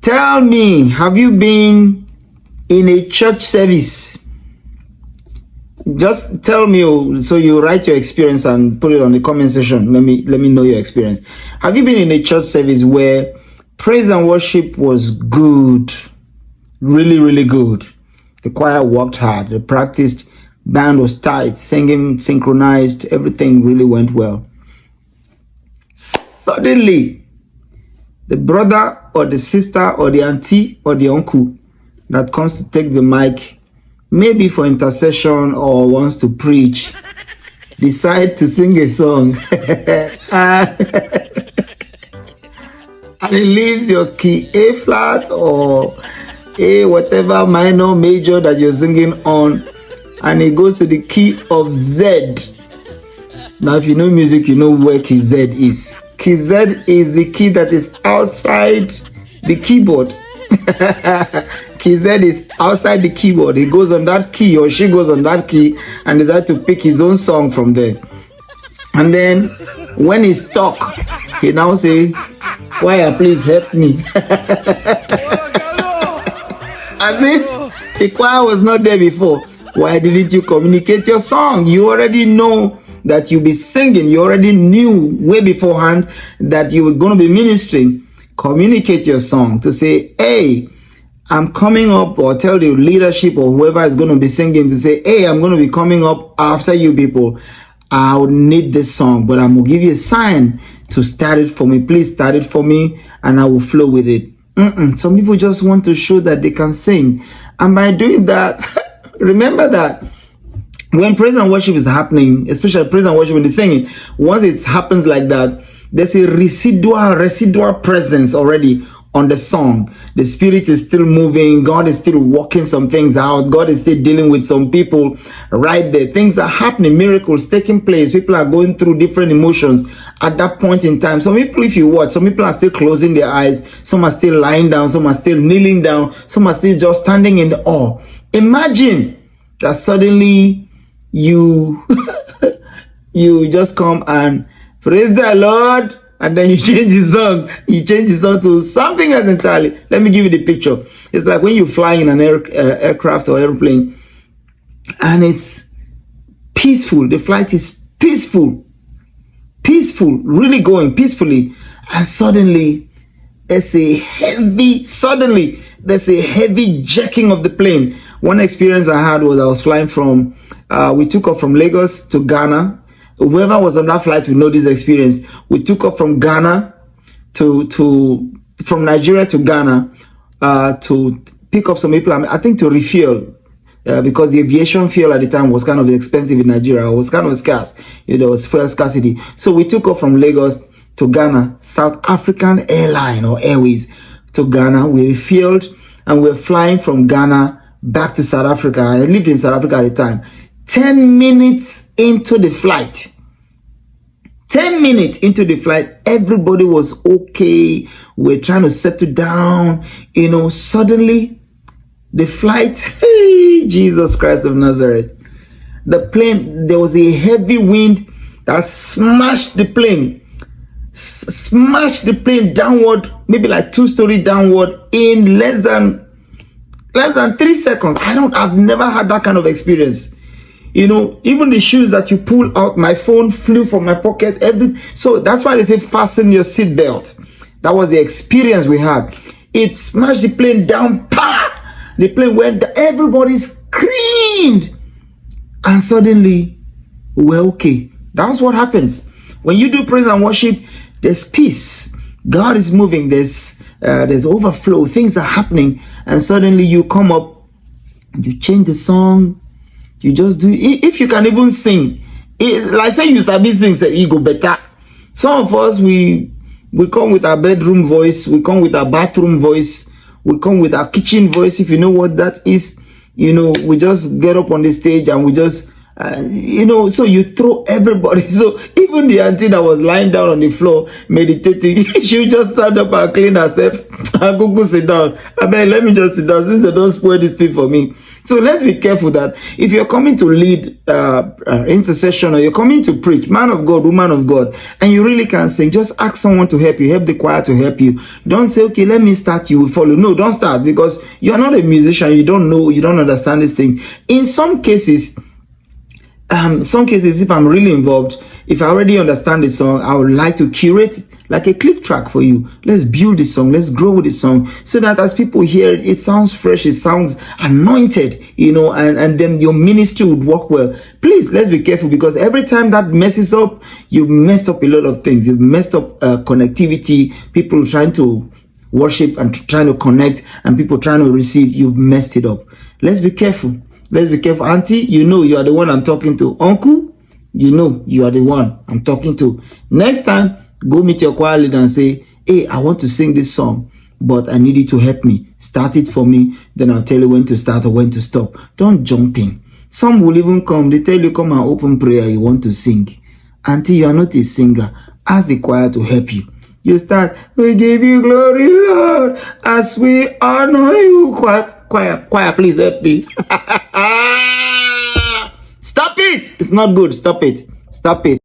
Tell me, have you been in a church service? Just tell me, so you write your experience and put it on the comment section. Let me know your experience. Have you been in a church service where praise and worship was good, really, really good? The choir worked hard, they practiced, band was tight, singing synchronized, everything really went well. Suddenly, the brother or the sister or the auntie or the uncle that comes to take the mic, maybe for intercession or wants to preach, decide to sing a song and it leaves your key A flat or A whatever minor major that you're singing on, and it goes to the key of Z. Now if you know music, you know where key Z is. Key Z is the key that is outside the keyboard. Key Z is outside the keyboard. He goes on that key, or she goes on that key, and decides to pick his own song from there. And then when he's stuck, he now say, "Choir, please help me." As if the choir was not there before. Why didn't you communicate your song? You already know that you'll be singing. You already knew way beforehand that you were going to be ministering. Communicate your song to say, "Hey, I'm coming up," or tell the leadership or whoever is going to be singing to say, "Hey, I'm going to be coming up after you people. I'll need this song, but I'm going to give you a sign to start it for me. Please start it for me and I will flow with it." Some people just want to show that they can sing. And by doing that, remember that when praise and worship is happening, especially praise and worship when they're singing, once it happens like that, there's a residual presence already on the song. The spirit is still moving. God is still working some things out. God is still dealing with some people right there. Things are happening, miracles taking place. People are going through different emotions at that point in time. Some people, if you watch, some people are still closing their eyes. Some are still lying down. Some are still kneeling down. Some are still just standing in the awe. Imagine that suddenly you you just come and praise the Lord, and then you change the song. You change the song to something else entirely. Let me give you the picture. It's like when you fly in an aircraft or airplane, and it's peaceful. The flight is peaceful, really going peacefully, and suddenly there's a heavy jerking of the plane. One experience I had was I was flying from, we took off from Lagos to Ghana. Whoever was on that flight will know this experience. We took off from Ghana from Nigeria to Ghana to pick up some people, I think to refuel, because the aviation fuel at the time was kind of expensive in Nigeria. It was kind of scarce. There was fuel scarcity. So we took off from Lagos to Ghana, South African Airline or Airways to Ghana. We refueled and we're flying from Ghana back to South Africa. I lived in South Africa at the time. 10 minutes into the flight, 10 minutes into the flight, everybody was okay. We're trying to settle down. Suddenly the flight, hey, Jesus Christ of Nazareth, the plane, there was a heavy wind that smashed the plane downward, maybe like 2-story downward in less than 3 seconds. I've never had that kind of experience. Even the shoes that you pull out, my phone flew from my pocket. So that's why they say fasten your seatbelt. That was the experience we had. It smashed the plane down. The plane went down. Everybody screamed. And suddenly, we're okay. That's what happens. When you do praise and worship, there's peace. God is moving. There's overflow. Things are happening. And suddenly you come up, you change the song. You just do, if you can even sing, like say you sabi sing, say you go better. Some of us, we come with our bedroom voice, we come with our bathroom voice, we come with our kitchen voice, if you know what that is. We just get up on the stage and we just So you throw everybody. So even the auntie that was lying down on the floor meditating, she just stand up and clean herself and go sit down. I mean, let me just sit down since they don't spoil this thing for me. So let's be careful that if you're coming to lead intercession, or you're coming to preach, man of God, woman of God, and you really can't sing, just ask someone to help you, help the choir to help you. Don't say, okay, let me start, you will follow. No, don't start, because you're not a musician, you don't know, you don't understand this thing. In some cases, if I'm really involved, if I already understand the song, I would like to curate it like a click track for you. Let's build the song, let's grow with the song, so that as people hear it, it sounds fresh, it sounds anointed, and then your ministry would work well. Please, let's be careful, because every time that messes up, you've messed up a lot of things. You've messed up connectivity, people trying to worship and trying to connect, and people trying to receive. You've messed it up. Let's be careful. Let's be careful. Auntie, you are the one I'm talking to. Uncle, you are the one I'm talking to. Next time, go meet your choir leader and say, hey, I want to sing this song, but I need you to help me. Start it for me, then I'll tell you when to start or when to stop. Don't jump in. Some will even come. They tell you, come and open prayer, you want to sing. Auntie, you are not a singer. Ask the choir to help you. You start, we give you glory, Lord, as we honor you. Choir, please help me. Stop it. It's not good. Stop it.